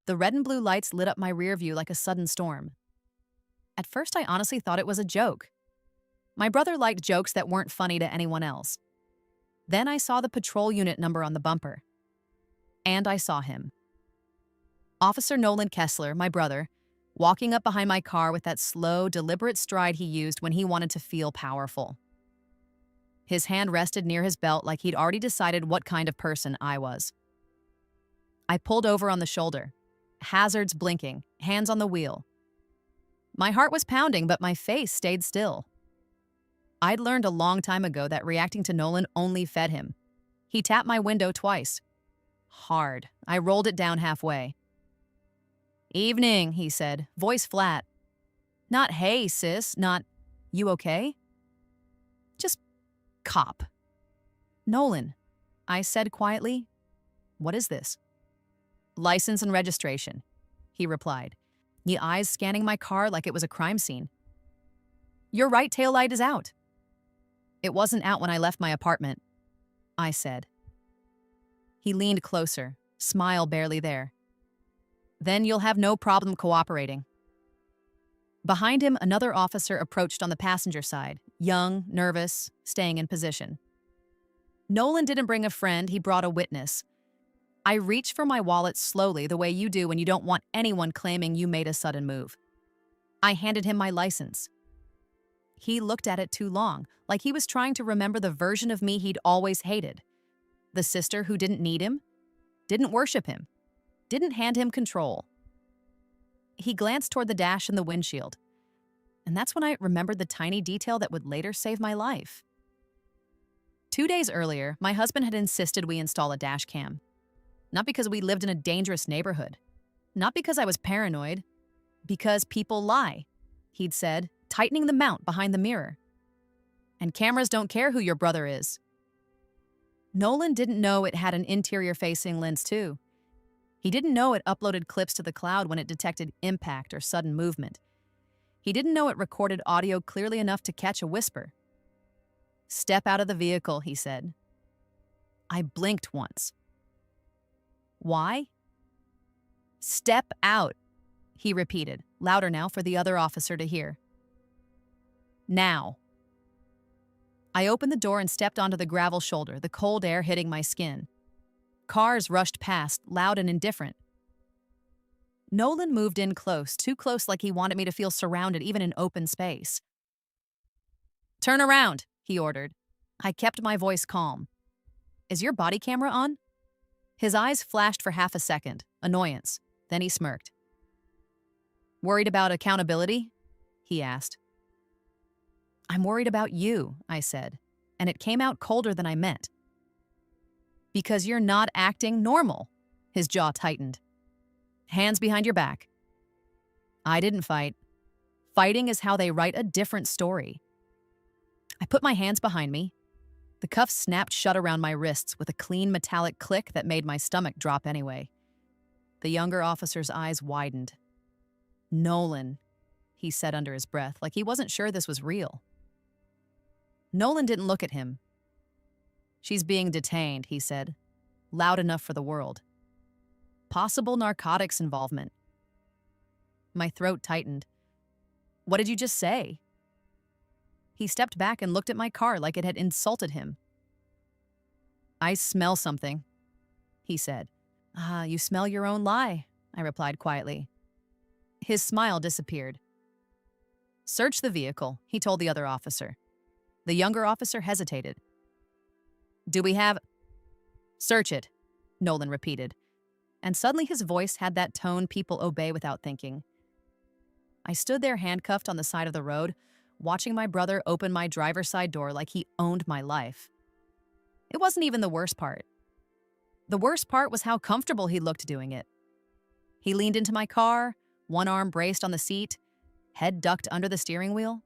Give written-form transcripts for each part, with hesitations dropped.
The red and blue lights lit up my rear view like a sudden storm. At first, I honestly thought it was a joke. My brother liked jokes that weren't funny to anyone else. Then I saw the patrol unit number on the bumper. And I saw him. Officer Nolan Kessler, my brother, walking up behind my car with that slow, deliberate stride he used when he wanted to feel powerful. His hand rested near his belt like he'd already decided what kind of person I was. I pulled over on the shoulder, hazards blinking, hands on the wheel. My heart was pounding, but my face stayed still. I'd learned a long time ago that reacting to Nolan only fed him. He tapped my window twice. Hard. I rolled it down halfway. "Evening," he said, voice flat. Not "hey, sis," not "you okay?" Just cop. "Nolan," I said quietly. "What is this?" "License and registration," he replied, the eyes scanning my car like it was a crime scene. "Your right taillight is out." "It wasn't out when I left my apartment," I said. He leaned closer, smile barely there. "Then you'll have no problem cooperating." Behind him, another officer approached on the passenger side, young, nervous, staying in position. Nolan didn't bring a friend, he brought a witness. I reached for my wallet slowly, the way you do when you don't want anyone claiming you made a sudden move. I handed him my license. He looked at it too long, like he was trying to remember the version of me he'd always hated. The sister who didn't need him, didn't worship him, didn't hand him control. He glanced toward the dash and the windshield. And that's when I remembered the tiny detail that would later save my life. 2 days earlier, my husband had insisted we install a dash cam. Not because we lived in a dangerous neighborhood. Not because I was paranoid. Because people lie, he'd said, tightening the mount behind the mirror. And cameras don't care who your brother is. Nolan didn't know it had an interior-facing lens too. He didn't know it uploaded clips to the cloud when it detected impact or sudden movement. He didn't know it recorded audio clearly enough to catch a whisper. "Step out of the vehicle," he said. I blinked once. "Why?" "Step out," he repeated, louder now for the other officer to hear. "Now." I opened the door and stepped onto the gravel shoulder, the cold air hitting my skin. Cars rushed past, loud and indifferent. Nolan moved in close, too close like he wanted me to feel surrounded even in open space. "Turn around," he ordered. I kept my voice calm. "Is your body camera on?" His eyes flashed for half a second, annoyance. Then he smirked. "Worried about accountability?" he asked. "I'm worried about you," I said, and it came out colder than I meant. "Because you're not acting normal." His jaw tightened. "Hands behind your back." I didn't fight. Fighting is how they write a different story. I put my hands behind me. The cuffs snapped shut around my wrists with a clean metallic click that made my stomach drop anyway. The younger officer's eyes widened. "Nolan," he said under his breath, like he wasn't sure this was real. Nolan didn't look at him. "She's being detained," he said, loud enough for the world. "Possible narcotics involvement." My throat tightened. "What did you just say?" He stepped back and looked at my car like it had insulted him. "I smell something," he said. "Ah, you smell your own lie," I replied quietly. His smile disappeared. "Search the vehicle," he told the other officer. The younger officer hesitated. "Do we have—" "Search it," Nolan repeated. And suddenly his voice had that tone people obey without thinking. I stood there handcuffed on the side of the road, watching my brother open my driver's side door like he owned my life. It wasn't even the worst part. The worst part was how comfortable he looked doing it. He leaned into my car, one arm braced on the seat, head ducked under the steering wheel.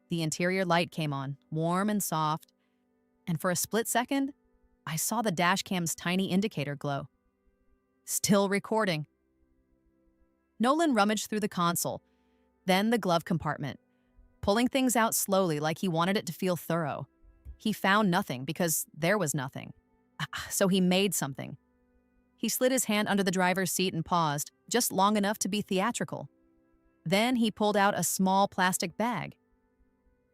The interior light came on, warm and soft, and for a split second, I saw the dashcam's tiny indicator glow. Still recording. Nolan rummaged through the console, then the glove compartment, pulling things out slowly like he wanted it to feel thorough. He found nothing because there was nothing. So he made something. He slid his hand under the driver's seat and paused, just long enough to be theatrical. Then he pulled out a small plastic bag.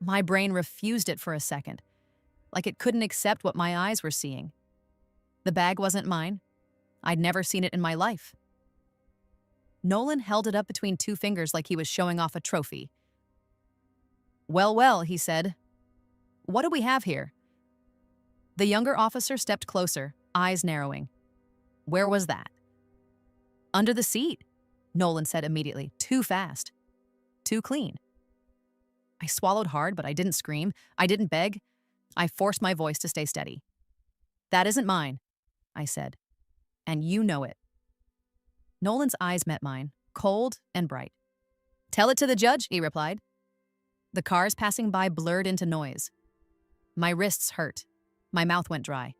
My brain refused it for a second, like it couldn't accept what my eyes were seeing. The bag wasn't mine. I'd never seen it in my life. Nolan held it up between two fingers like he was showing off a trophy. "Well, well," he said. "What do we have here?" The younger officer stepped closer, eyes narrowing. "Where was that?" "Under the seat," Nolan said immediately. "Too fast. Too clean." I swallowed hard, but I didn't scream. I didn't beg. I forced my voice to stay steady. "That isn't mine," I said. "And you know it." Nolan's eyes met mine, cold and bright. "Tell it to the judge," he replied. The cars passing by blurred into noise. My wrists hurt. My mouth went dry.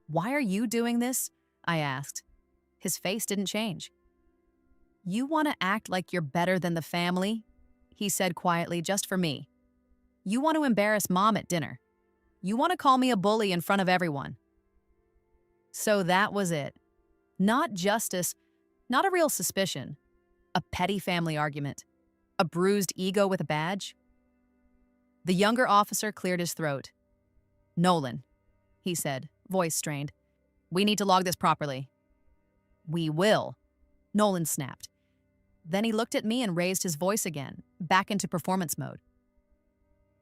"Why are you doing this?" I asked. His face didn't change. "You want to act like you're better than the family?" he said quietly, "just for me. You want to embarrass Mom at dinner. You want to call me a bully in front of everyone." So that was it. Not justice, not a real suspicion. A petty family argument. A bruised ego with a badge. The younger officer cleared his throat. "Nolan," he said, voice strained. "We need to log this properly." "We will," Nolan snapped. Then he looked at me and raised his voice again, back into performance mode.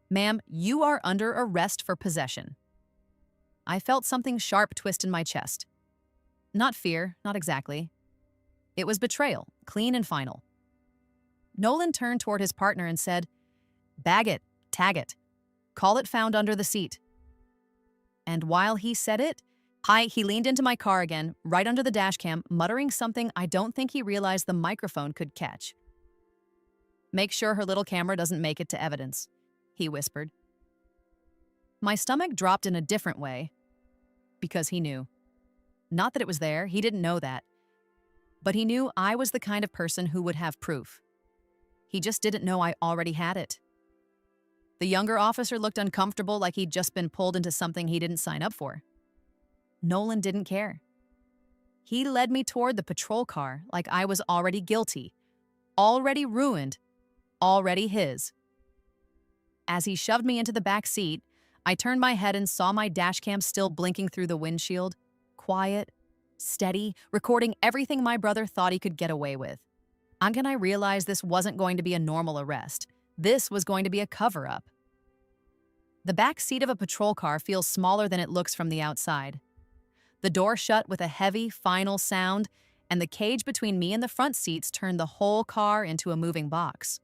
"Ma'am, you are under arrest for possession." I felt something sharp twist in my chest. Not fear, not exactly. It was betrayal, clean and final. Nolan turned toward his partner and said, "Bag it, tag it. Call it found under the seat." And while he said it, he leaned into my car again, right under the dashcam, muttering something I don't think he realized the microphone could catch. "Make sure her little camera doesn't make it to evidence," he whispered. My stomach dropped in a different way, because he knew. Not that it was there, he didn't know that. But he knew I was the kind of person who would have proof. He just didn't know I already had it. The younger officer looked uncomfortable, like he'd just been pulled into something he didn't sign up for. Nolan didn't care. He led me toward the patrol car like I was already guilty, already ruined, already his. As he shoved me into the back seat, I turned my head and saw my dashcam still blinking through the windshield, quiet, steady, recording everything my brother thought he could get away with. And I realized this wasn't going to be a normal arrest. This was going to be a cover-up. The back seat of a patrol car feels smaller than it looks from the outside. The door shut with a heavy, final sound, and the cage between me and the front seats turned the whole car into a moving box.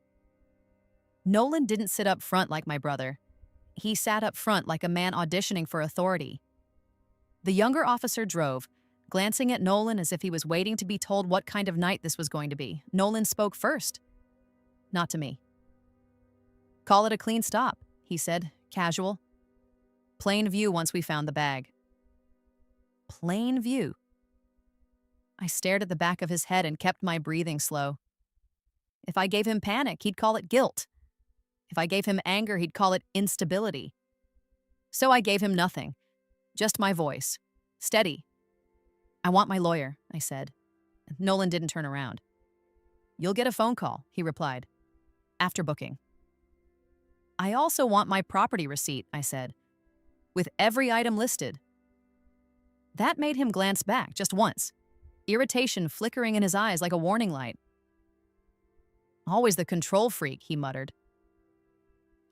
Nolan didn't sit up front like my brother. He sat up front like a man auditioning for authority. The younger officer drove, glancing at Nolan as if he was waiting to be told what kind of night this was going to be. Nolan spoke first. Not to me. "Call it a clean stop," he said, casual. "Plain view once we found the bag." Plain view. I stared at the back of his head and kept my breathing slow. If I gave him panic, he'd call it guilt. If I gave him anger, he'd call it instability. So I gave him nothing, just my voice, steady. "I want my lawyer," I said. Nolan didn't turn around. "You'll get a phone call," he replied, "after booking." "I also want my property receipt," I said, "with every item listed." That made him glance back just once, irritation flickering in his eyes like a warning light. "Always the control freak," he muttered.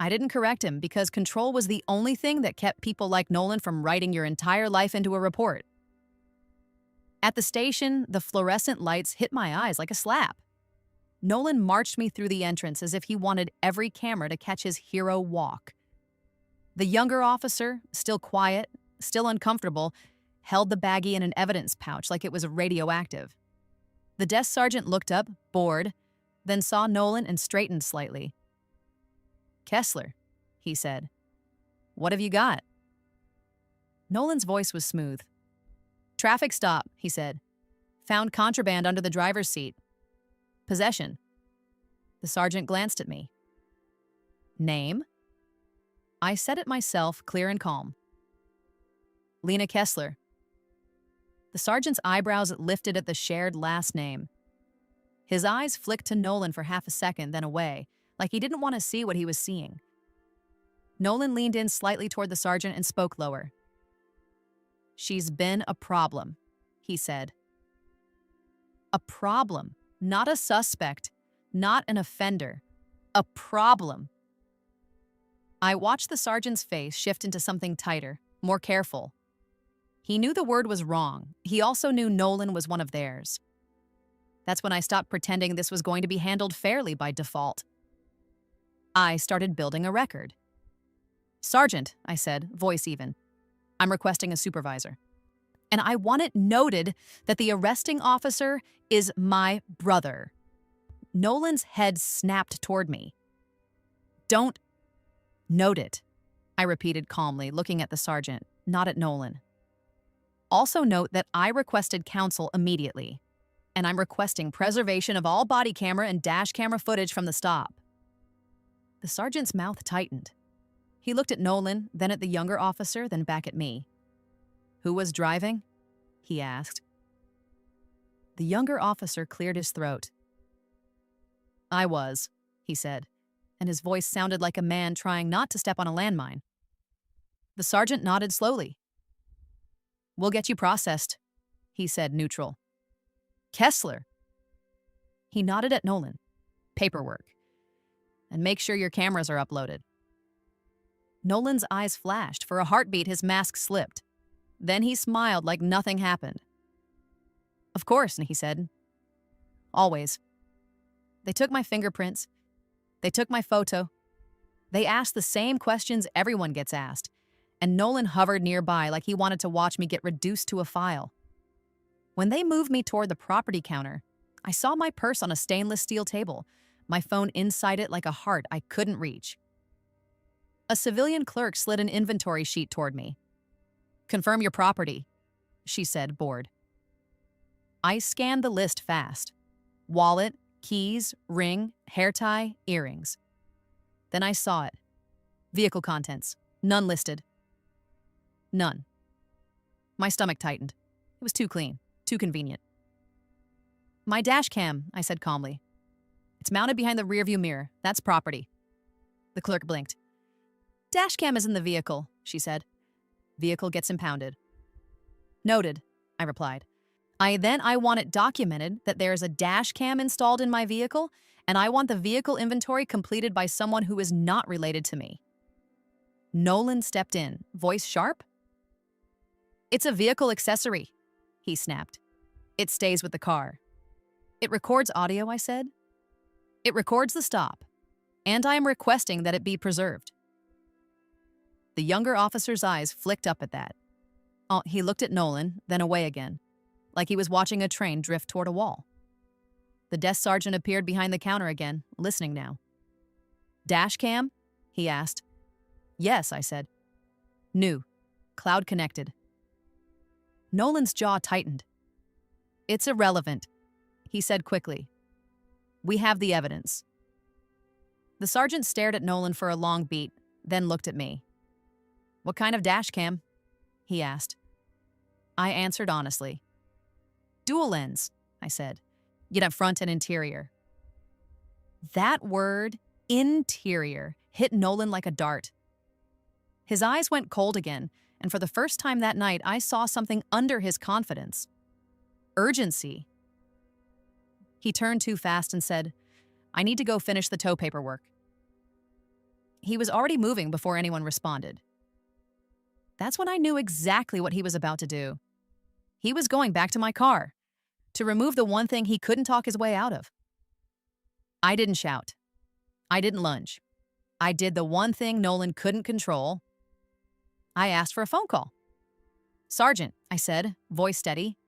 I didn't correct him because control was the only thing that kept people like Nolan from writing your entire life into a report. At the station, the fluorescent lights hit my eyes like a slap. Nolan marched me through the entrance as if he wanted every camera to catch his hero walk. The younger officer, still quiet, still uncomfortable, held the baggie in an evidence pouch like it was radioactive. The desk sergeant looked up, bored, then saw Nolan and straightened slightly. "Kessler," he said, "what have you got?" Nolan's voice was smooth. "Traffic stop," he said. "Found contraband under the driver's seat. Possession." The sergeant glanced at me. "Name?" I said it myself, clear and calm. "Lena Kessler." The sergeant's eyebrows lifted at the shared last name. His eyes flicked to Nolan for half a second, then away, like he didn't want to see what he was seeing. Nolan leaned in slightly toward the sergeant and spoke lower. "She's been a problem," he said. A problem, not a suspect, not an offender. A problem. I watched the sergeant's face shift into something tighter, more careful. He knew the word was wrong. He also knew Nolan was one of theirs. That's when I stopped pretending this was going to be handled fairly by default. I started building a record. "Sergeant," I said, voice even, "I'm requesting a supervisor. And I want it noted that the arresting officer is my brother." Nolan's head snapped toward me. "Don't note it," I repeated calmly, looking at the sergeant, not at Nolan. "Also note that I requested counsel immediately, and I'm requesting preservation of all body camera and dash camera footage from the stop." The sergeant's mouth tightened. He looked at Nolan, then at the younger officer, then back at me. "Who was driving?" he asked. The younger officer cleared his throat. "I was," he said, and his voice sounded like a man trying not to step on a landmine. The sergeant nodded slowly. "We'll get you processed," he said, neutral. "Kessler." He nodded at Nolan. "Paperwork. And make sure your cameras are uploaded." Nolan's eyes flashed. For a heartbeat, his mask slipped. Then he smiled like nothing happened. "Of course," he said. "Always. They took my fingerprints. They took my photo. They asked the same questions everyone gets asked, and Nolan hovered nearby like he wanted to watch me get reduced to a file. When they moved me toward the property counter, I saw my purse on a stainless steel table, my phone inside it like a heart I couldn't reach. A civilian clerk slid an inventory sheet toward me. "Confirm your property," she said, bored. I scanned the list fast. Wallet, keys, ring, hair tie, earrings. Then I saw it. Vehicle contents. None listed. None. My stomach tightened. It was too clean, too convenient. "My dash cam," I said calmly. "It's mounted behind the rearview mirror. That's property." The clerk blinked. "Dash cam is in the vehicle," she said. "Vehicle gets impounded." "Noted," I replied. I want it documented that there is a dash cam installed in my vehicle, and I want the vehicle inventory completed by someone who is not related to me. Nolan stepped in, voice sharp. "It's a vehicle accessory," he snapped. "It stays with the car." "It records audio," I said. "It records the stop, and I am requesting that it be preserved." The younger officer's eyes flicked up at that. He looked at Nolan, then away again, like he was watching a train drift toward a wall. The desk sergeant appeared behind the counter again, listening now. "Dash cam?" he asked. "Yes," I said. "New. Cloud connected." Nolan's jaw tightened. "It's irrelevant," he said quickly. "We have the evidence." The sergeant stared at Nolan for a long beat, then looked at me. "What kind of dash cam?" he asked. I answered honestly. "Dual lens," I said. "You'd have front and interior." That word, interior, hit Nolan like a dart. His eyes went cold again, and for the first time that night, I saw something under his confidence. Urgency. He turned too fast and said, "I need to go finish the tow paperwork." He was already moving before anyone responded. That's when I knew exactly what he was about to do. He was going back to my car, to remove the one thing he couldn't talk his way out of. I didn't shout. I didn't lunge. I did the one thing Nolan couldn't control. I asked for a phone call. "Sergeant," I said, voice steady,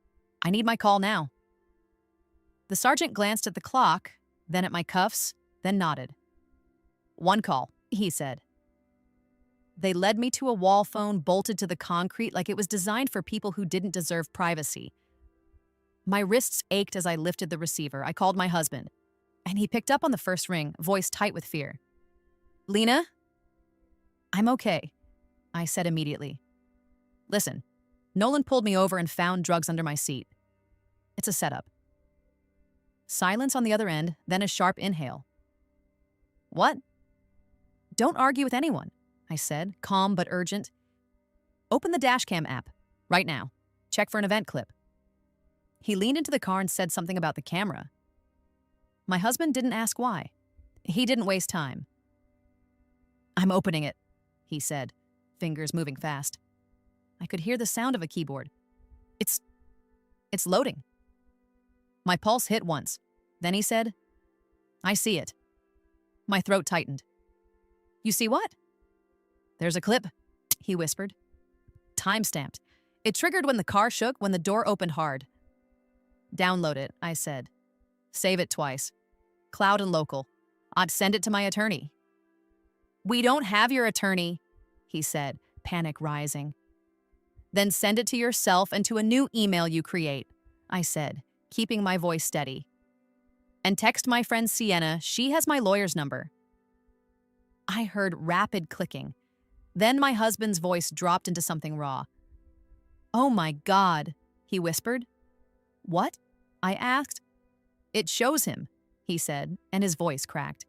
"I need my call now." The sergeant glanced at the clock, then at my cuffs, then nodded. "One call," he said. They led me to a wall phone bolted to the concrete like it was designed for people who didn't deserve privacy. My wrists ached as I lifted the receiver. I called my husband, and he picked up on the first ring, voice tight with fear. "Lena?" "I'm okay," I said immediately. "Listen, Nolan pulled me over and found drugs under my seat. It's a setup. Silence on the other end, then a sharp inhale. What? Don't argue with anyone, I said, calm but urgent. Open the Dashcam app, right now. Check for an event clip. He leaned into the car and said something about the camera. My husband didn't ask why. He didn't waste time. I'm opening it, he said, fingers moving fast. I could hear the sound of a keyboard. It's loading. My pulse hit once. Then he said, I see it. My throat tightened. You see what? There's a clip, he whispered. Time-stamped. It triggered when the car shook when the door opened hard. Download it, I said. Save it twice. Cloud and local. I'd send it to my attorney. We don't have your attorney, he said, panic rising. Then send it to yourself and to a new email you create, I said, keeping my voice steady. And text my friend Sienna, she has my lawyer's number. I heard rapid clicking. Then my husband's voice dropped into something raw. Oh my God, he whispered. What? I asked. It shows him, he said, and his voice cracked.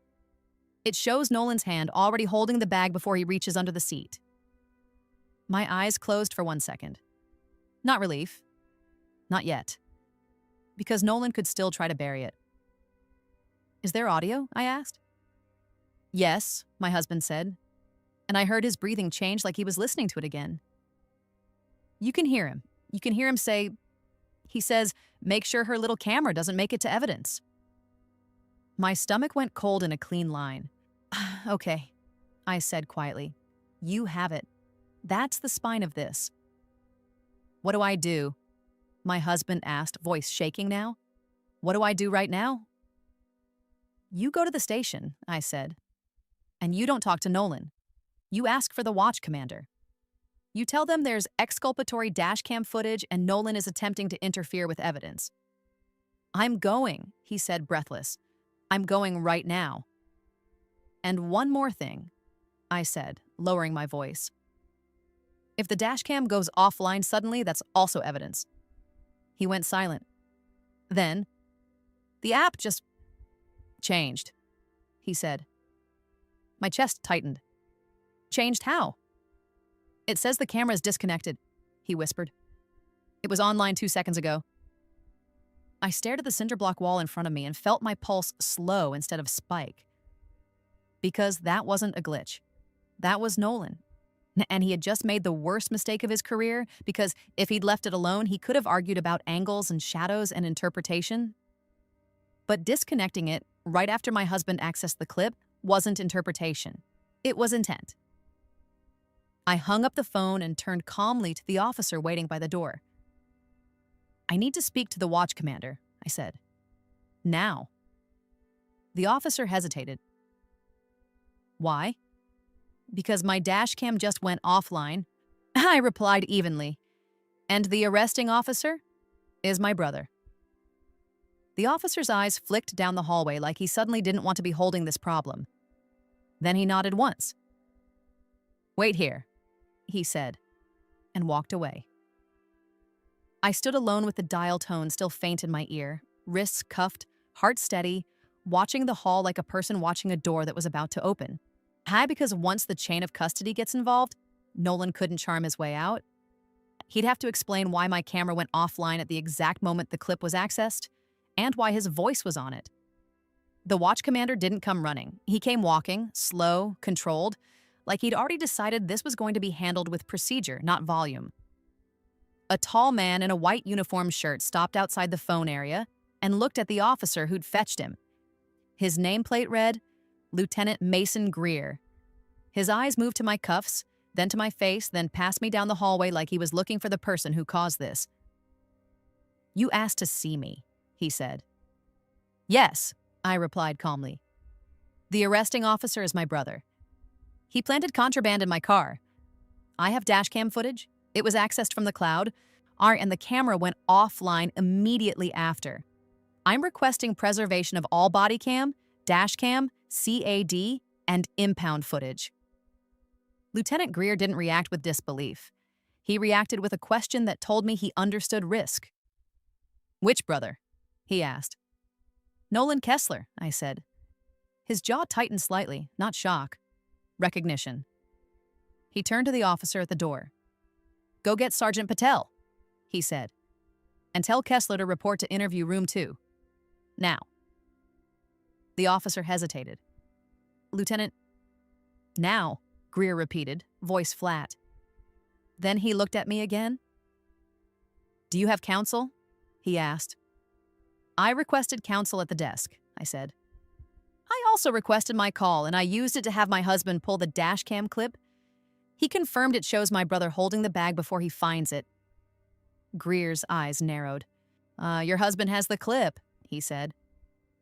It shows Nolan's hand already holding the bag before he reaches under the seat. My eyes closed for 1 second. Not relief. Not yet. Because Nolan could still try to bury it. Is there audio? I asked. Yes, my husband said, and I heard his breathing change like he was listening to it again. You can hear him. You can hear him say, he says, make sure her little camera doesn't make it to evidence. My stomach went cold in a clean line. Okay, I said quietly. You have it. That's the spine of this. What do I do? My husband asked, voice shaking now. What do I do right now? You go to the station, I said. And you don't talk to Nolan. You ask for the watch commander. You tell them there's exculpatory dashcam footage and Nolan is attempting to interfere with evidence. I'm going, he said, breathless. I'm going right now. And one more thing, I said, lowering my voice. If the dashcam goes offline suddenly, that's also evidence. He went silent. Then, the app just changed, he said. My chest tightened. Changed how? It says the camera's disconnected, he whispered. It was online 2 seconds ago. I stared at the cinder block wall in front of me and felt my pulse slow instead of spike. Because that wasn't a glitch. That was Nolan. And he had just made the worst mistake of his career because if he'd left it alone, he could have argued about angles and shadows and interpretation. But disconnecting it right after my husband accessed the clip wasn't interpretation. It was intent. I hung up the phone and turned calmly to the officer waiting by the door. I need to speak to the watch commander, I said. Now. The officer hesitated. Why? Because my dashcam just went offline, I replied evenly. And the arresting officer is my brother. The officer's eyes flicked down the hallway like he suddenly didn't want to be holding this problem. Then he nodded once. Wait here, he said, and walked away. I stood alone with the dial tone still faint in my ear, wrists cuffed, heart steady, watching the hall like a person watching a door that was about to open. High because once the chain of custody gets involved, Nolan couldn't charm his way out. He'd have to explain why my camera went offline at the exact moment the clip was accessed, and why his voice was on it. The watch commander didn't come running. He came walking, slow, controlled, like he'd already decided this was going to be handled with procedure, not volume. A tall man in a white uniform shirt stopped outside the phone area and looked at the officer who'd fetched him. His nameplate read, Lieutenant Mason Greer. His eyes moved to my cuffs, then to my face, then passed me down the hallway like he was looking for the person who caused this. You asked to see me, he said. Yes, I replied calmly. The arresting officer is my brother. He planted contraband in my car. I have dashcam footage. It was accessed from the cloud, and the camera went offline immediately after. I'm requesting preservation of all body cam, dashcam, CAD, and impound footage. Lieutenant Greer didn't react with disbelief. He reacted with a question that told me he understood risk. "Which brother?" he asked. "Nolan Kessler," I said. His jaw tightened slightly, not shock. Recognition. He turned to the officer at the door. "Go get Sergeant Patel," he said, "and tell Kessler to report to interview room 2. Now." The officer hesitated. "Lieutenant..." "Now," Greer repeated, voice flat. Then he looked at me again. "Do you have counsel?" he asked. "I requested counsel at the desk," I said. "I also requested my call, and I used it to have my husband pull the dashcam clip. He confirmed it shows my brother holding the bag before he finds it." Greer's eyes narrowed. Your husband has the clip," he said.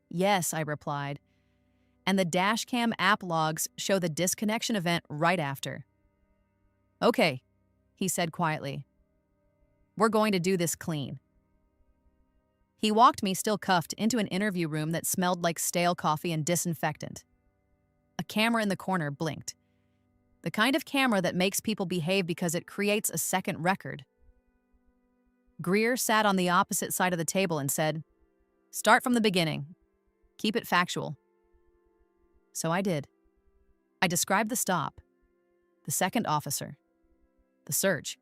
"Yes," I replied. "And the dashcam app logs show the disconnection event right after." "Okay," he said quietly. "We're going to do this clean." He walked me, still cuffed, into an interview room that smelled like stale coffee and disinfectant. A camera in the corner blinked. The kind of camera that makes people behave because it creates a second record. Greer sat on the opposite side of the table and said, "Start from the beginning. Keep it factual." So I did. I described the stop, the second officer, the search,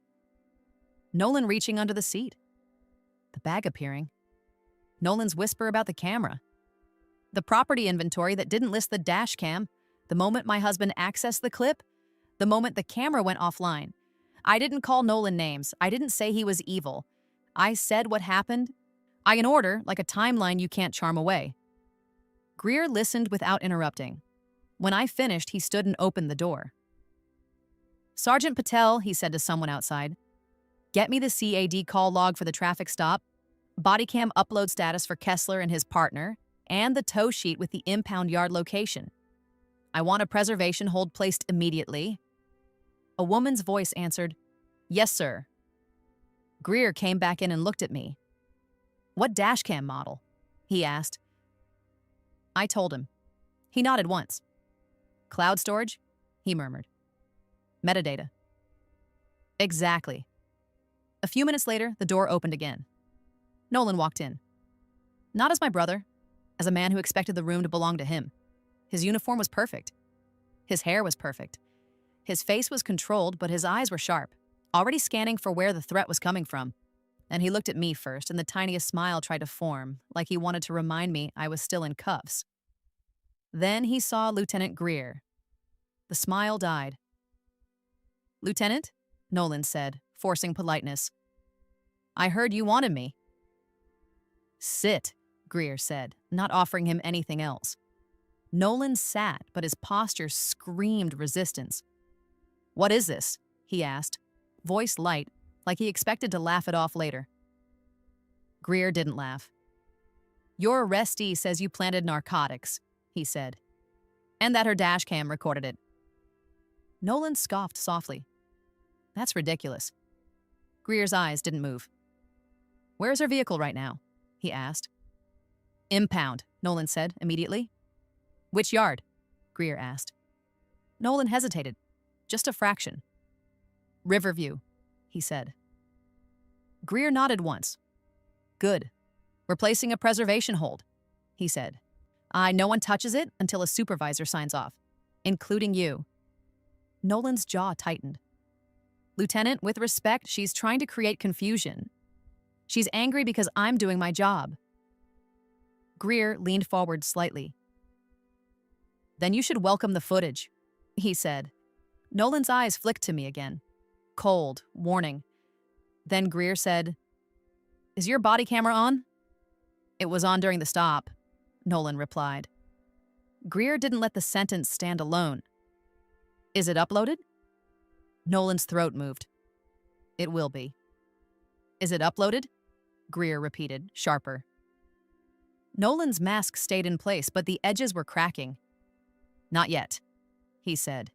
Nolan reaching under the seat, the bag appearing, Nolan's whisper about the camera, the property inventory that didn't list the dash cam, the moment my husband accessed the clip, the moment the camera went offline. I didn't call Nolan names. I didn't say he was evil. I said what happened. In order, like a timeline you can't charm away. Greer listened without interrupting. When I finished, he stood and opened the door. "Sergeant Patel," he said to someone outside, "get me the CAD call log for the traffic stop, body cam upload status for Kessler and his partner, and the tow sheet with the impound yard location. I want a preservation hold placed immediately." A woman's voice answered, "Yes, sir." Greer came back in and looked at me. "What dashcam model?" he asked. I told him. He nodded once. "Cloud storage?" he murmured. "Metadata." "Exactly." A few minutes later, the door opened again. Nolan walked in. Not as my brother, as a man who expected the room to belong to him. His uniform was perfect. His hair was perfect. His face was controlled, but his eyes were sharp, already scanning for where the threat was coming from. And he looked at me first, and the tiniest smile tried to form, like he wanted to remind me I was still in cuffs. Then he saw Lieutenant Greer. The smile died. "Lieutenant?" Nolan said, forcing politeness. "I heard you wanted me." "Sit," Greer said, not offering him anything else. Nolan sat, but his posture screamed resistance. "What is this?" he asked, voice light, like he expected to laugh it off later. Greer didn't laugh. "Your arrestee says you planted narcotics," he said, "and that her dashcam recorded it." Nolan scoffed softly. "That's ridiculous." Greer's eyes didn't move. "Where's her vehicle right now?" he asked. "Impound," Nolan said immediately. "Which yard?" Greer asked. Nolan hesitated, just a fraction. "Riverview," he said. Greer nodded once. "Good. We're placing a preservation hold," he said. No one touches it until a supervisor signs off, including you." Nolan's jaw tightened. "Lieutenant, with respect, she's trying to create confusion. She's angry because I'm doing my job." Greer leaned forward slightly. "Then you should welcome the footage," he said. Nolan's eyes flicked to me again. Cold, warning. Then Greer said, "Is your body camera on?" "It was on during the stop," Nolan replied. Greer didn't let the sentence stand alone. "Is it uploaded?" Nolan's throat moved. "It will be." "Is it uploaded?" Greer repeated, sharper. Nolan's mask stayed in place, but the edges were cracking. "Not yet," he said.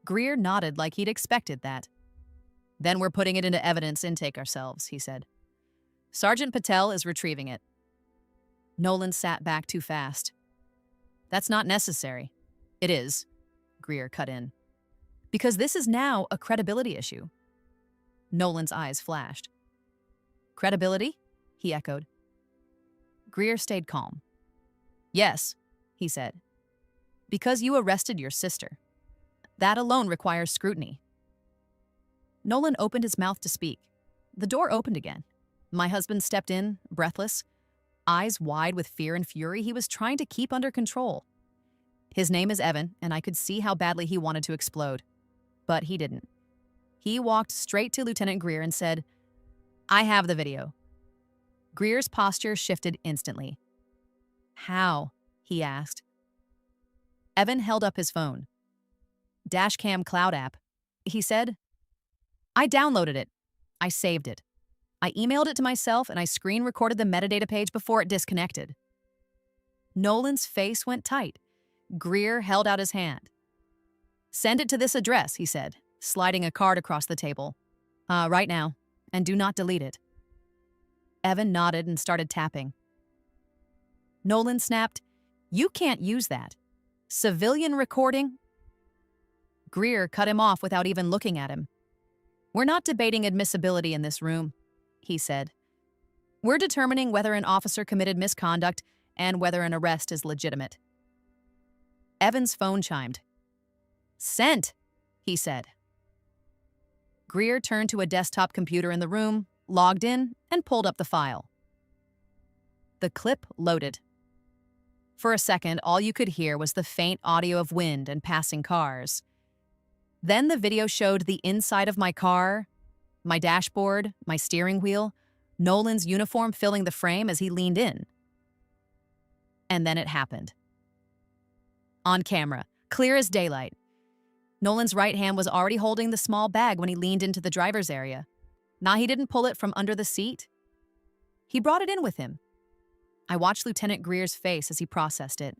Greer nodded like he'd expected that. "Then we're putting it into evidence intake ourselves," he said. "Sergeant Patel is retrieving it." Nolan sat back too fast. "That's not necessary." "It is," Greer cut in. "Because this is now a credibility issue. Nolan's eyes flashed. Credibility? He echoed. Greer stayed calm. Yes, he said. Because you arrested your sister. That alone requires scrutiny. Nolan opened his mouth to speak. The door opened again. My husband stepped in, breathless, eyes wide with fear and fury he was trying to keep under control. His name is Evan, and I could see how badly he wanted to explode. But he didn't. He walked straight to Lieutenant Greer and said, I have the video. Greer's posture shifted instantly. How? He asked. Evan held up his phone. Dashcam cloud app. He said, I downloaded it. I saved it. I emailed it to myself and I screen recorded the metadata page before it disconnected. Nolan's face went tight. Greer held out his hand. Send it to this address, he said, sliding a card across the table. Right now, and do not delete it. Evan nodded and started tapping. Nolan snapped, You can't use that. Civilian recording? Greer cut him off without even looking at him. We're not debating admissibility in this room, he said. We're determining whether an officer committed misconduct and whether an arrest is legitimate. Evan's phone chimed. Sent, he said. Greer turned to a desktop computer in the room, logged in, and pulled up the file. The clip loaded. For a second, all you could hear was the faint audio of wind and passing cars. Then the video showed the inside of my car, my dashboard, my steering wheel, Nolan's uniform filling the frame as he leaned in. And then it happened. On camera, clear as daylight. Nolan's right hand was already holding the small bag when he leaned into the driver's area. Now he didn't pull it from under the seat. He brought it in with him. I watched Lieutenant Greer's face as he processed it.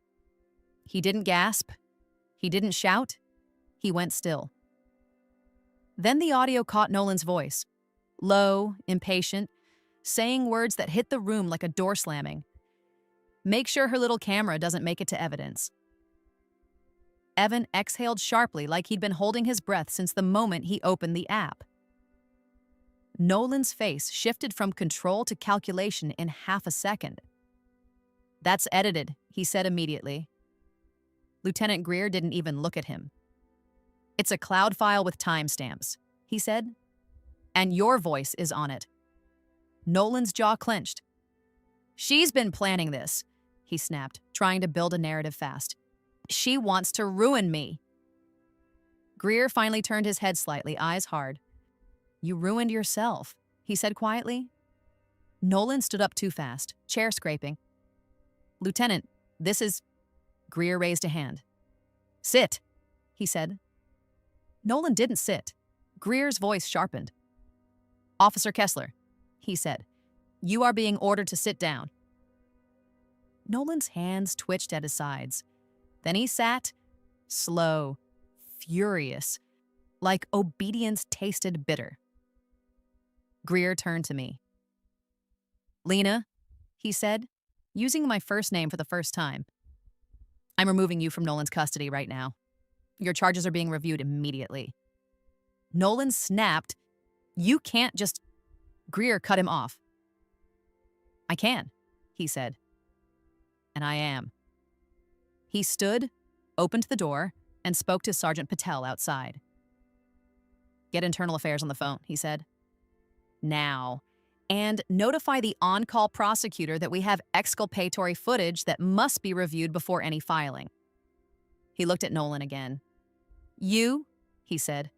He didn't gasp. He didn't shout. He went still. Then the audio caught Nolan's voice, low, impatient, saying words that hit the room like a door slamming. Make sure her little camera doesn't make it to evidence. Evan exhaled sharply like he'd been holding his breath since the moment he opened the app. Nolan's face shifted from control to calculation in half a second. That's edited, he said immediately. Lieutenant Greer didn't even look at him. It's a cloud file with timestamps, he said. And your voice is on it. Nolan's jaw clenched. She's been planning this, he snapped, trying to build a narrative fast. She wants to ruin me. Greer finally turned his head slightly, eyes hard. You ruined yourself, he said quietly. Nolan stood up too fast, chair scraping. Lieutenant, this is... Greer raised a hand. Sit, he said. Nolan didn't sit. Greer's voice sharpened. Officer Kessler, he said, you are being ordered to sit down. Nolan's hands twitched at his sides. Then he sat, slow, furious, like obedience tasted bitter. Greer turned to me. Lena, he said, using my first name for the first time. I'm removing you from Nolan's custody right now. Your charges are being reviewed immediately. Nolan snapped. You can't just... Greer cut him off. I can, he said. And I am. He stood, opened the door, and spoke to Sergeant Patel outside. Get internal affairs on the phone, he said. Now. And notify the on-call prosecutor that we have exculpatory footage that must be reviewed before any filing. He looked at Nolan again. You, he said,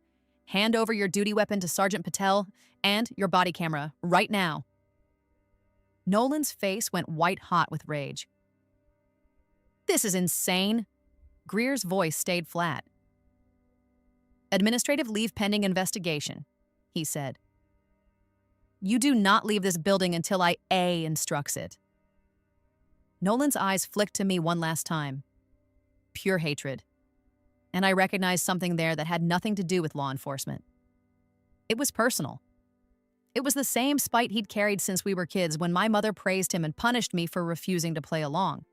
hand over your duty weapon to Sergeant Patel and your body camera right now. Nolan's face went white-hot with rage. This is insane. Greer's voice stayed flat. Administrative leave pending investigation, he said. You do not leave this building until I A instructs it. Nolan's eyes flicked to me one last time. Pure hatred. And I recognized something there that had nothing to do with law enforcement. It was personal. It was the same spite he'd carried since we were kids when my mother praised him and punished me for refusing to play along.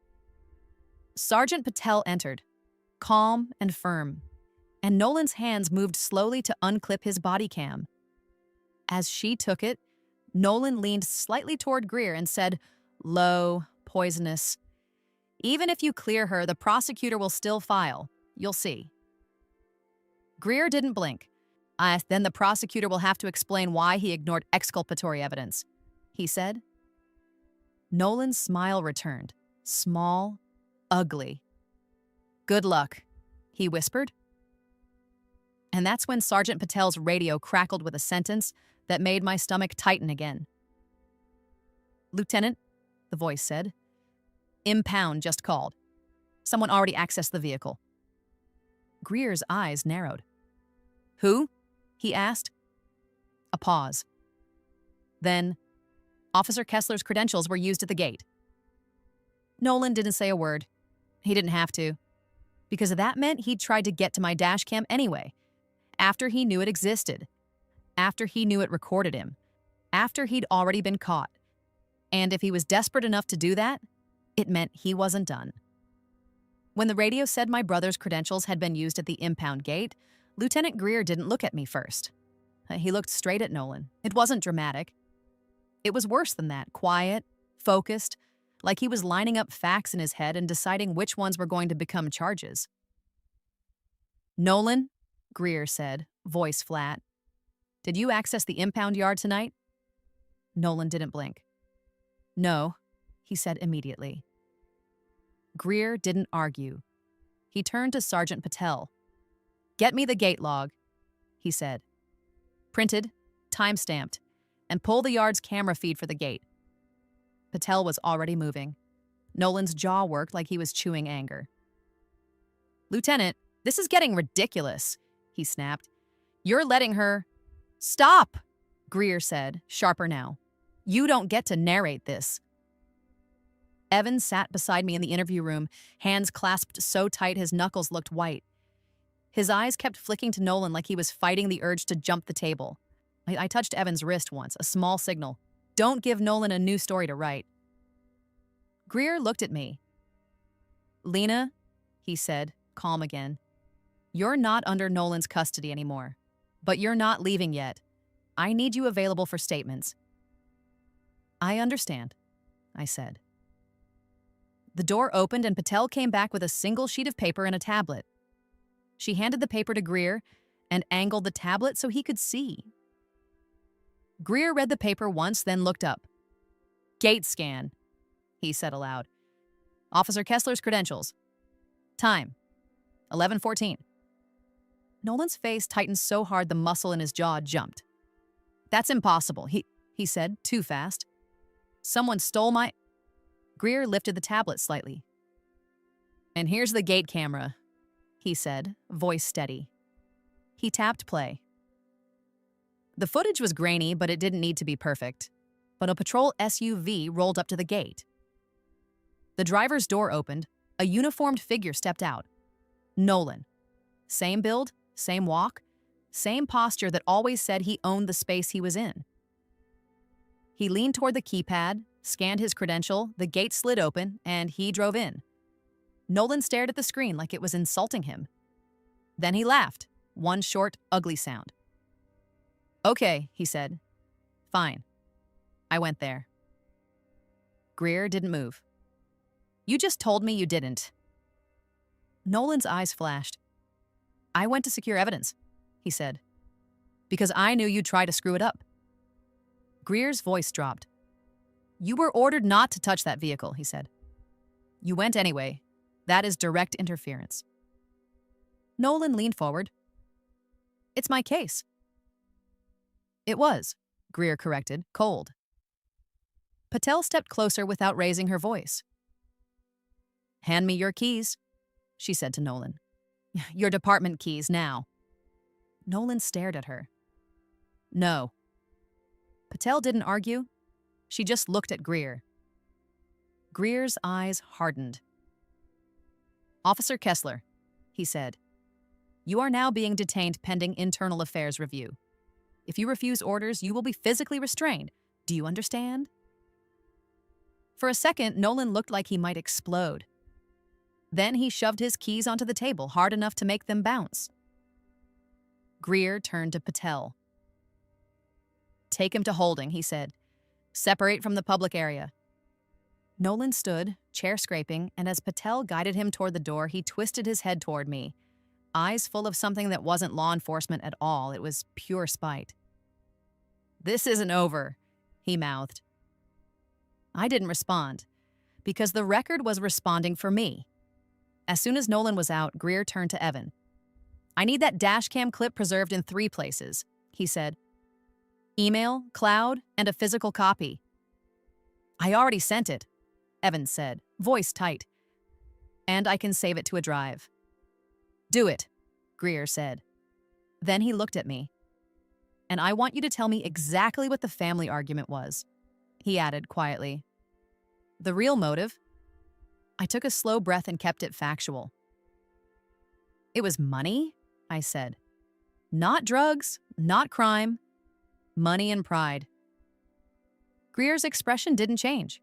Sergeant Patel entered, calm and firm, and Nolan's hands moved slowly to unclip his body cam. As she took it, Nolan leaned slightly toward Greer and said, "Low, poisonous. Even if you clear her, the prosecutor will still file. You'll see." Greer didn't blink. Then the prosecutor will have to explain why he ignored exculpatory evidence, he said. Nolan's smile returned, small, ugly. "Good luck," he whispered. And that's when Sergeant Patel's radio crackled with a sentence that made my stomach tighten again. "Lieutenant," the voice said, "Impound just called. Someone already accessed the vehicle." Greer's eyes narrowed. "Who?" he asked. A pause. Then, "Officer Kessler's credentials were used at the gate." Nolan didn't say a word. He didn't have to, because that meant he'd tried to get to my dashcam anyway, after he knew it existed, after he knew it recorded him, after he'd already been caught. And if he was desperate enough to do that, it meant he wasn't done. When the radio said my brother's credentials had been used at the impound gate, Lieutenant Greer didn't look at me first. He looked straight at Nolan. It wasn't dramatic. It was worse than that, quiet, focused, like he was lining up facts in his head and deciding which ones were going to become charges. "Nolan," Greer said, voice flat, "did you access the impound yard tonight?" Nolan didn't blink. "No," he said immediately. Greer didn't argue. He turned to Sergeant Patel. "Get me the gate log," he said. "Printed, time-stamped, and pull the yard's camera feed for the gate." Patel was already moving. Nolan's jaw worked like he was chewing anger. "Lieutenant, this is getting ridiculous," he snapped. "You're letting her—" "Stop," Greer said, sharper now. "You don't get to narrate this." Evans sat beside me in the interview room, hands clasped so tight his knuckles looked white. His eyes kept flicking to Nolan like he was fighting the urge to jump the table. I touched Evans' wrist once, a small signal. Don't give Nolan a new story to write. Greer looked at me. "Lena," he said, calm again, "you're not under Nolan's custody anymore. But you're not leaving yet. I need you available for statements." "I understand," I said. The door opened and Patel came back with a single sheet of paper and a tablet. She handed the paper to Greer and angled the tablet so he could see. Greer read the paper once, then looked up. "Gate scan," he said aloud. "Officer Kessler's credentials. Time, 11:14. Nolan's face tightened so hard the muscle in his jaw jumped. "That's impossible," he said, too fast. "Someone stole my—" Greer lifted the tablet slightly. "And here's the gate camera," he said, voice steady. He tapped play. The footage was grainy, but it didn't need to be perfect. But a patrol SUV rolled up to the gate. The driver's door opened. A uniformed figure stepped out. Nolan. Same build, same walk, same posture that always said he owned the space he was in. He leaned toward the keypad, scanned his credential, the gate slid open, and he drove in. Nolan stared at the screen like it was insulting him. Then he laughed, one short, ugly sound. "Okay," he said. "Fine." I went there. Greer didn't move. "You just told me you didn't." Nolan's eyes flashed. "I went to secure evidence," he said, "because I knew you'd try to screw it up." Greer's voice dropped. "You were ordered not to touch that vehicle," he said. "You went anyway. That is direct interference." Nolan leaned forward. "It's my case." "It was," Greer corrected, cold. Patel stepped closer without raising her voice. "Hand me your keys," she said to Nolan. "Your department keys now." Nolan stared at her. "No." Patel didn't argue. She just looked at Greer. Greer's eyes hardened. "Officer Kessler," he said, "you are now being detained pending internal affairs review. If you refuse orders, you will be physically restrained. Do you understand?" For a second, Nolan looked like he might explode. Then he shoved his keys onto the table hard enough to make them bounce. Greer turned to Patel. Take him to holding, he said. Separate from the public area. Nolan stood, chair scraping, and as Patel guided him toward the door, he twisted his head toward me, eyes full of something that wasn't law enforcement at all. It was pure spite. This isn't over, he mouthed. I didn't respond, because the record was responding for me. As soon as Nolan was out, Greer turned to Evan. I need that dashcam clip preserved in 3 places, he said. Email, cloud, and a physical copy. I already sent it, Evan said, voice tight. And I can save it to a drive. Do it, Greer said. Then he looked at me. And I want you to tell me exactly what the family argument was, he added quietly. The real motive? I took a slow breath and kept it factual. It was money, I said. Not drugs, not crime. Money and pride. Greer's expression didn't change.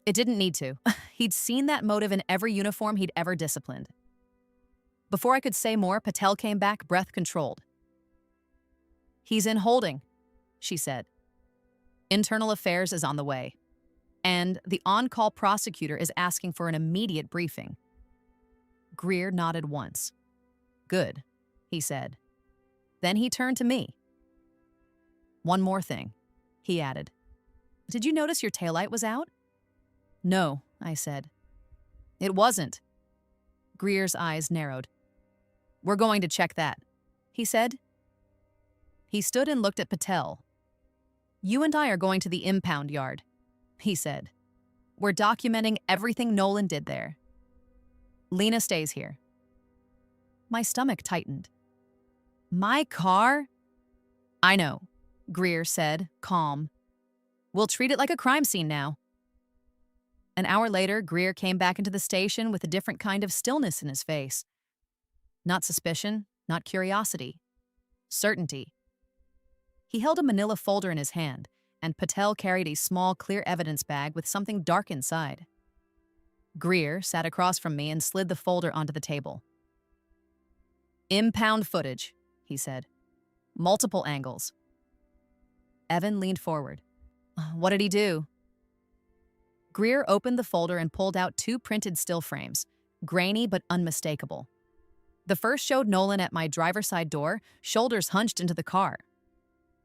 It didn't need to. He'd seen that motive in every uniform he'd ever disciplined. Before I could say more, Patel came back, breath controlled. He's in holding, she said. Internal Affairs is on the way, and the on-call prosecutor is asking for an immediate briefing. Greer nodded once. Good, he said. Then he turned to me. One more thing, he added. Did you notice your taillight was out? No, I said. It wasn't. Greer's eyes narrowed. We're going to check that, he said. He stood and looked at Patel. You and I are going to the impound yard, he said. We're documenting everything Nolan did there. Lena stays here. My stomach tightened. My car? I know, Greer said, calm. We'll treat it like a crime scene now. An hour later, Greer came back into the station with a different kind of stillness in his face. Not suspicion, not curiosity. Certainty. He held a manila folder in his hand, and Patel carried a small, clear evidence bag with something dark inside. Greer sat across from me and slid the folder onto the table. Impound footage, he said. Multiple angles. Evan leaned forward. What did he do? Greer opened the folder and pulled out 2 printed still frames, grainy but unmistakable. The first showed Nolan at my driver's side door, shoulders hunched into the car.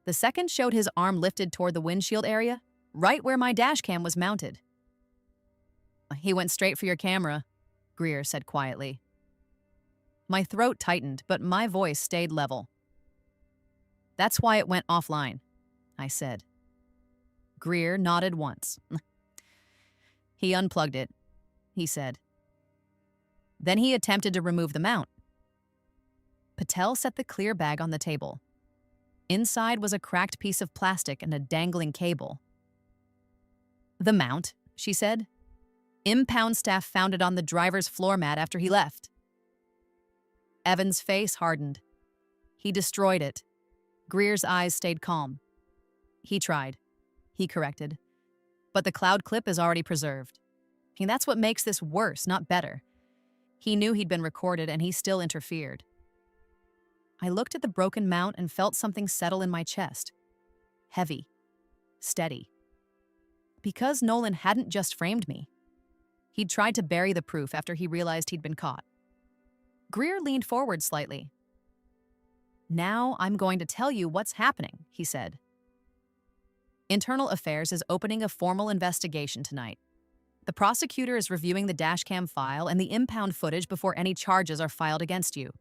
The second showed his arm lifted toward the windshield area, right where my dashcam was mounted. He went straight for your camera, Greer said quietly. My throat tightened, but my voice stayed level. That's why it went offline, I said. Greer nodded once. He unplugged it, he said. Then he attempted to remove the mount. Patel set the clear bag on the table. Inside was a cracked piece of plastic and a dangling cable. The mount, she said. Impound staff found it on the driver's floor mat after he left. Evan's face hardened. He destroyed it. Greer's eyes stayed calm. He tried. He corrected. But the cloud clip is already preserved. And that's what makes this worse, not better. He knew he'd been recorded, and he still interfered. I looked at the broken mount and felt something settle in my chest. Heavy. Steady. Because Nolan hadn't just framed me. He'd tried to bury the proof after he realized he'd been caught. Greer leaned forward slightly. Now I'm going to tell you what's happening, he said. Internal Affairs is opening a formal investigation tonight. The prosecutor is reviewing the dashcam file and the impound footage before any charges are filed against you.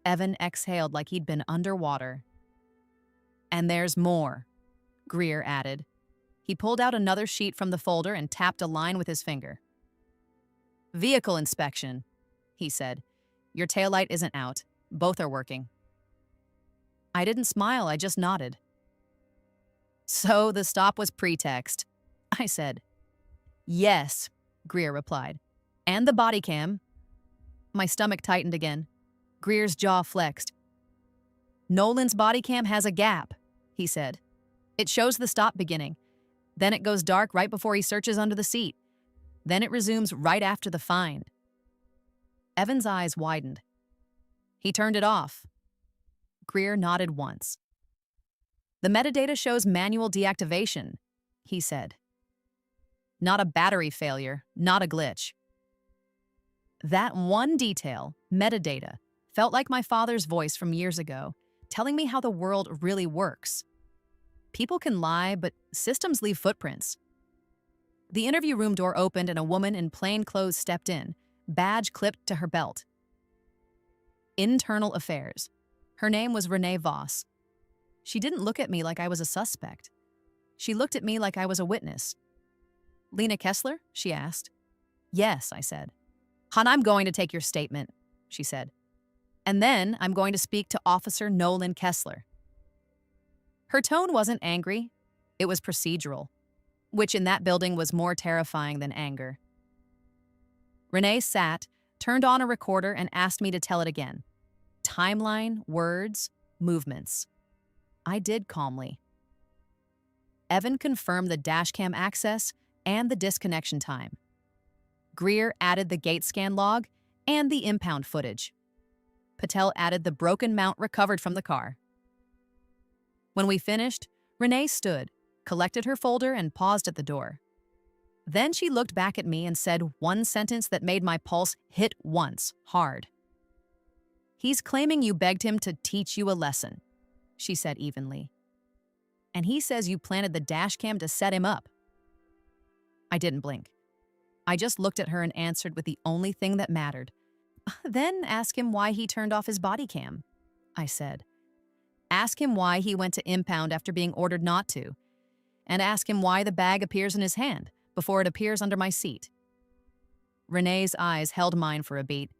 Evan exhaled like he'd been underwater. And there's more, Greer added. He pulled out another sheet from the folder and tapped a line with his finger. Vehicle inspection, he said. Your taillight isn't out. Both are working. I didn't smile, I just nodded. So the stop was pretext, I said. Yes, Greer replied. And the body cam. My stomach tightened again. Greer's jaw flexed. Nolan's body cam has a gap, he said. It shows the stop beginning. Then it goes dark right before he searches under the seat. Then it resumes right after the find. Evan's eyes widened. He turned it off. Greer nodded once. The metadata shows manual deactivation, he said. Not a battery failure, not a glitch. That one detail, metadata, felt like my father's voice from years ago, telling me how the world really works. People can lie, but systems leave footprints. The interview room door opened and a woman in plain clothes stepped in, badge clipped to her belt. Internal Affairs. Her name was Renee Voss. She didn't look at me like I was a suspect. She looked at me like I was a witness. Lena Kessler? She asked. Yes, I said. Hon, I'm going to take your statement, she said. And then I'm going to speak to Officer Nolan Kessler. Her tone wasn't angry. It was procedural, which in that building was more terrifying than anger. Renee sat, turned on a recorder, and asked me to tell it again. Timeline, words, movements. I did calmly. Evan confirmed the dashcam access and the disconnection time. Greer added the gate scan log and the impound footage. Patel added the broken mount recovered from the car. When we finished, Renee stood, collected her folder, and paused at the door. Then she looked back at me and said one sentence that made my pulse hit once, hard. He's claiming you begged him to teach you a lesson, she said evenly. And he says you planted the dashcam to set him up. I didn't blink. I just looked at her and answered with the only thing that mattered. Then ask him why he turned off his body cam, I said. Ask him why he went to impound after being ordered not to. And ask him why the bag appears in his hand before it appears under my seat. Renee's eyes held mine for a beat.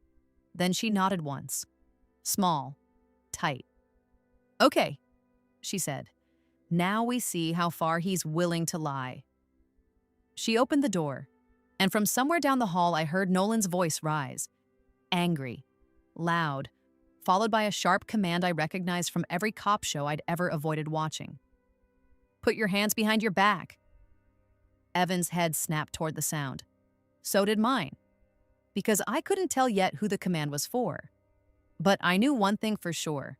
Then she nodded once. Small, tight. Okay, she said. Now we see how far he's willing to lie. She opened the door, and from somewhere down the hall I heard Nolan's voice rise. Angry, loud, followed by a sharp command I recognized from every cop show I'd ever avoided watching. Put your hands behind your back. Evan's head snapped toward the sound. So did mine, because I couldn't tell yet who the command was for. But I knew one thing for sure.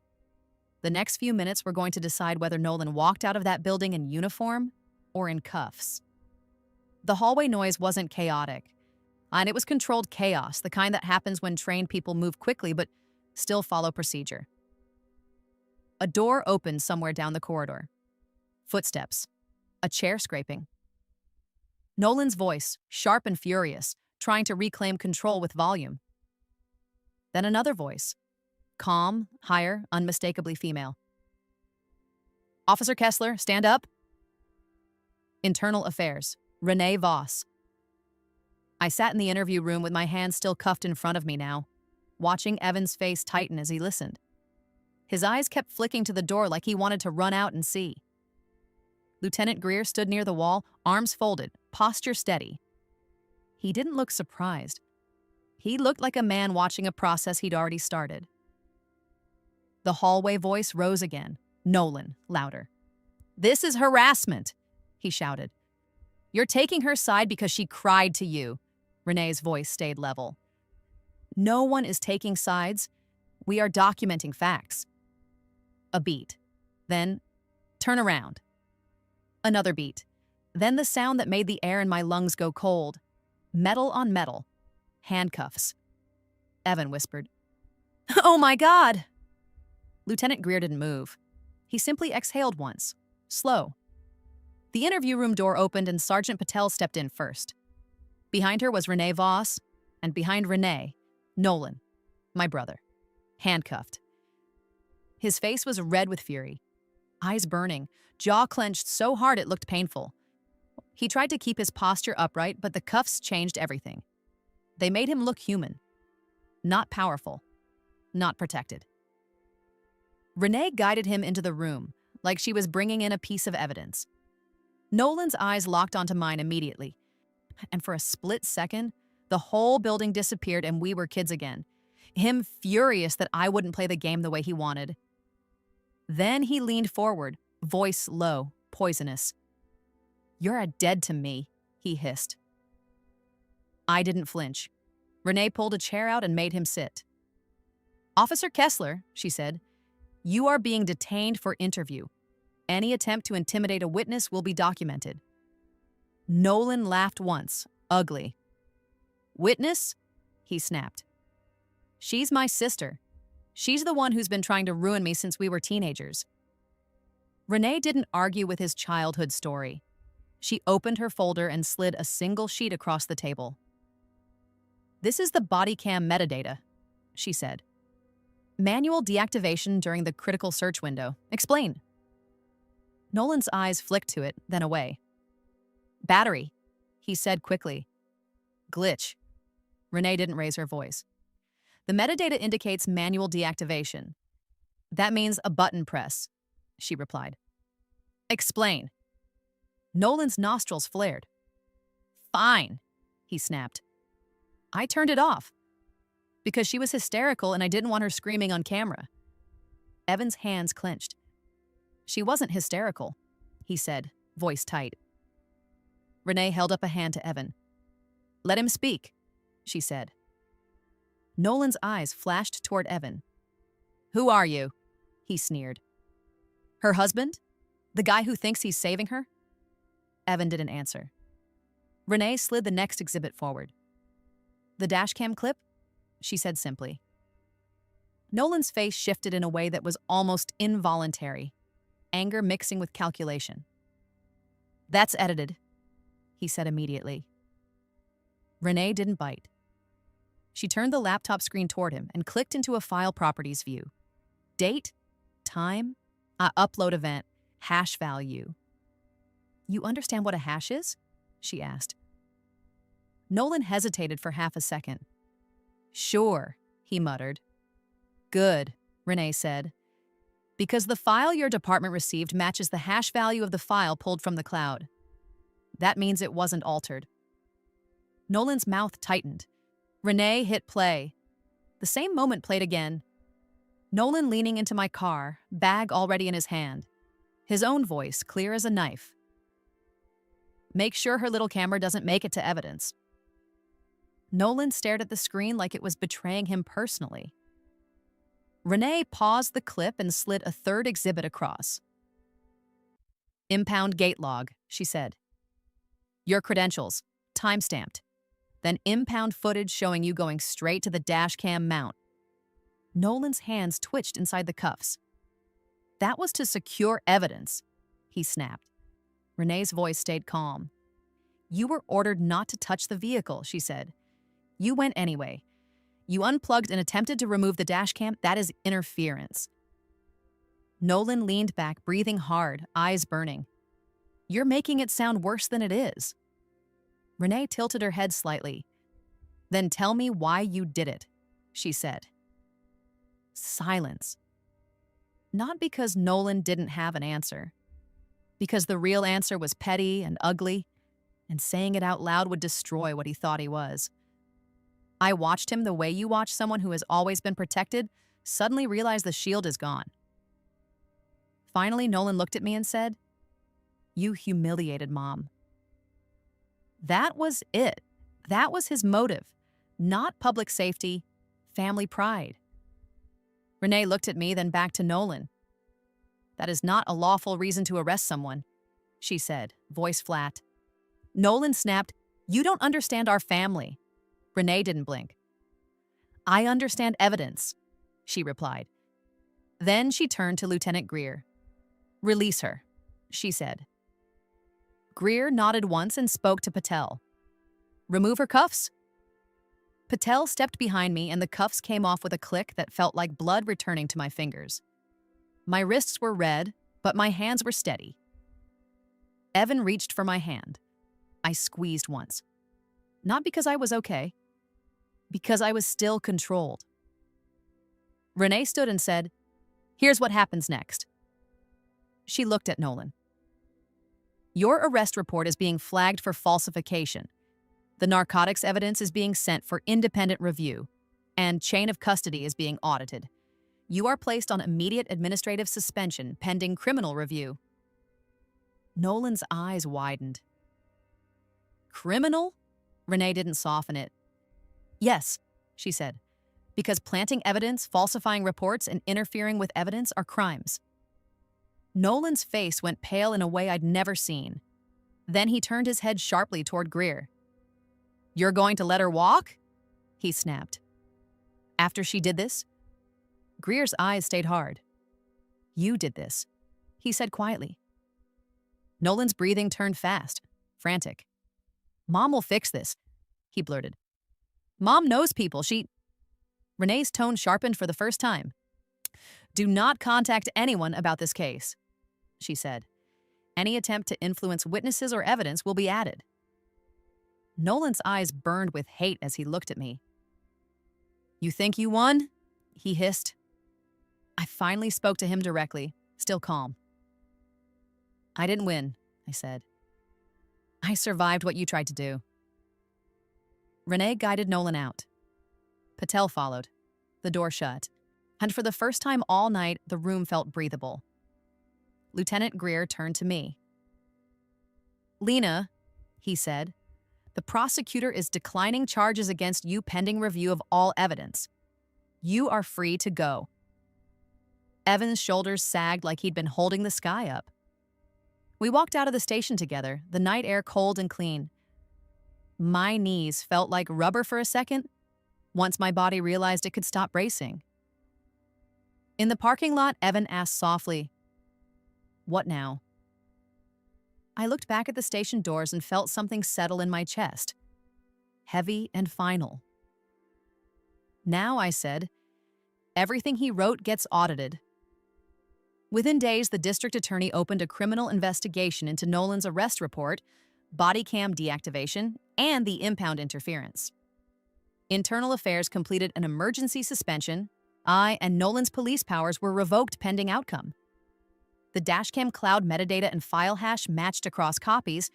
The next few minutes were going to decide whether Nolan walked out of that building in uniform or in cuffs. The hallway noise wasn't chaotic, and it was controlled chaos, the kind that happens when trained people move quickly but still follow procedure. A door opened somewhere down the corridor. Footsteps. A chair scraping. Nolan's voice, sharp and furious, trying to reclaim control with volume. Then another voice. Calm, higher, unmistakably female. Officer Kessler, stand up. Internal Affairs. Renee Voss. I sat in the interview room with my hands still cuffed in front of me now, watching Evan's face tighten as he listened. His eyes kept flicking to the door like he wanted to run out and see. Lieutenant Greer stood near the wall, arms folded, posture steady. He didn't look surprised. He looked like a man watching a process he'd already started. The hallway voice rose again. Nolan, louder. This is harassment, he shouted. You're taking her side because she cried to you. Renee's voice stayed level. No one is taking sides. We are documenting facts. A beat. Then, turn around. Another beat. Then the sound that made the air in my lungs go cold. Metal on metal. Handcuffs. Evan whispered. Oh my God! Lieutenant Greer didn't move. He simply exhaled once. Slow. The interview room door opened and Sergeant Patel stepped in first. Behind her was Renee Voss, and behind Renee, Nolan, my brother, handcuffed. His face was red with fury, eyes burning, jaw clenched so hard it looked painful. He tried to keep his posture upright, but the cuffs changed everything. They made him look human, not powerful, not protected. Renee guided him into the room, like she was bringing in a piece of evidence. Nolan's eyes locked onto mine immediately, and for a split second, the whole building disappeared and we were kids again, him furious that I wouldn't play the game the way he wanted. Then he leaned forward, voice low, poisonous. You're a dead to me, he hissed. I didn't flinch. Renee pulled a chair out and made him sit. Officer Kessler, she said, you are being detained for interview. Any attempt to intimidate a witness will be documented. Nolan laughed once, ugly. Witness? He snapped. She's my sister. She's the one who's been trying to ruin me since we were teenagers. Renee didn't argue with his childhood story. She opened her folder and slid a single sheet across the table. This is the body cam metadata, she said. Manual deactivation during the critical search window. Explain. Nolan's eyes flicked to it, then away. Battery, he said quickly. Glitch. Renee didn't raise her voice. The metadata indicates manual deactivation. That means a button press, she replied. Explain. Nolan's nostrils flared. Fine, he snapped. I turned it off because she was hysterical and I didn't want her screaming on camera. Evan's hands clenched. She wasn't hysterical, he said, voice tight. Renee held up a hand to Evan. Let him speak, she said. Nolan's eyes flashed toward Evan. Who are you? He sneered. Her husband? The guy who thinks he's saving her? Evan didn't answer. Renee slid the next exhibit forward. The dashcam clip? She said simply. Nolan's face shifted in a way that was almost involuntary, anger mixing with calculation. That's edited, he said immediately. Renee didn't bite. She turned the laptop screen toward him and clicked into a file properties view. Date, time, upload event, hash value. You understand what a hash is? She asked. Nolan hesitated for half a second. Sure, he muttered. Good, Renee said. Because the file your department received matches the hash value of the file pulled from the cloud. That means it wasn't altered. Nolan's mouth tightened. Renee hit play. The same moment played again. Nolan leaning into my car, bag already in his hand. His own voice, clear as a knife. Make sure her little camera doesn't make it to evidence. Nolan stared at the screen like it was betraying him personally. Renee paused the clip and slid a third exhibit across. Impound gate log, she said. Your credentials, time-stamped. Then impound footage showing you going straight to the dashcam mount. Nolan's hands twitched inside the cuffs. That was to secure evidence, he snapped. Renee's voice stayed calm. You were ordered not to touch the vehicle, she said. You went anyway. You unplugged and attempted to remove the dashcam. That is interference. Nolan leaned back, breathing hard, eyes burning. You're making it sound worse than it is. Renee tilted her head slightly. Then tell me why you did it, she said. Silence. Not because Nolan didn't have an answer. Because the real answer was petty and ugly, and saying it out loud would destroy what he thought he was. I watched him the way you watch someone who has always been protected suddenly realize the shield is gone. Finally, Nolan looked at me and said, You humiliated Mom. That was it. That was his motive. Not public safety, family pride. Renee looked at me, then back to Nolan. That is not a lawful reason to arrest someone, she said, voice flat. Nolan snapped, You don't understand our family. Renee didn't blink. I understand evidence, she replied. Then she turned to Lieutenant Greer. Release her, she said. Greer nodded once and spoke to Patel. Remove her cuffs? Patel stepped behind me and the cuffs came off with a click that felt like blood returning to my fingers. My wrists were red, but my hands were steady. Evan reached for my hand. I squeezed once. Not because I was okay, because I was still controlled. Renee stood and said, Here's what happens next. She looked at Nolan. Your arrest report is being flagged for falsification. The narcotics evidence is being sent for independent review, and chain of custody is being audited. You are placed on immediate administrative suspension pending criminal review. Nolan's eyes widened. Criminal? Renee didn't soften it. Yes, she said, because planting evidence, falsifying reports, and interfering with evidence are crimes. Nolan's face went pale in a way I'd never seen. Then he turned his head sharply toward Greer. "You're going to let her walk?" he snapped. "After she did this?" Greer's eyes stayed hard. "You did this," he said quietly. Nolan's breathing turned fast, frantic. "Mom will fix this," he blurted. "Mom knows people, Renee's tone sharpened for the first time. "Do not contact anyone about this case," she said. "Any attempt to influence witnesses or evidence will be added." Nolan's eyes burned with hate as he looked at me. "You think you won?" he hissed. I finally spoke to him directly, still calm. "I didn't win," I said. "I survived what you tried to do." Renee guided Nolan out. Patel followed. The door shut, and for the first time all night, the room felt breathable. Lieutenant Greer turned to me. "Lena," he said, "the prosecutor is declining charges against you pending review of all evidence. You are free to go." Evan's shoulders sagged like he'd been holding the sky up. We walked out of the station together, the night air cold and clean. My knees felt like rubber for a second, once my body realized it could stop bracing. In the parking lot, Evan asked softly, "What now?" I looked back at the station doors and felt something settle in my chest, heavy and final. "Now," I said, "everything he wrote gets audited." Within days, the district attorney opened a criminal investigation into Nolan's arrest report, body cam deactivation, and the impound interference. Internal Affairs completed an emergency suspension. I and Nolan's police powers were revoked pending outcome. The Dashcam cloud metadata and file hash matched across copies,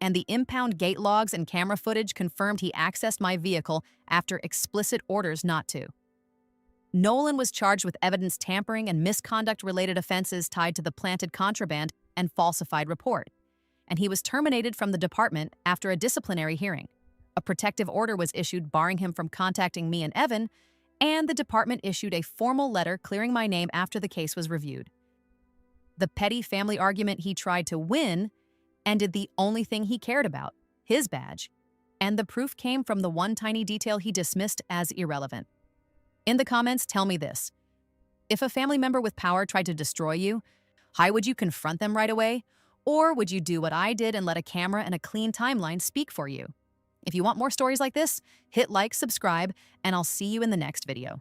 and the impound gate logs and camera footage confirmed he accessed my vehicle after explicit orders not to. Nolan was charged with evidence tampering and misconduct-related offenses tied to the planted contraband and falsified report, and he was terminated from the department after a disciplinary hearing. A protective order was issued barring him from contacting me and Evan, and the department issued a formal letter clearing my name after the case was reviewed. The petty family argument he tried to win ended the only thing he cared about, his badge, and the proof came from the one tiny detail he dismissed as irrelevant. In the comments, tell me this. If a family member with power tried to destroy you, how would you confront them right away? Or would you do what I did and let a camera and a clean timeline speak for you? If you want more stories like this, hit like, subscribe, and I'll see you in the next video.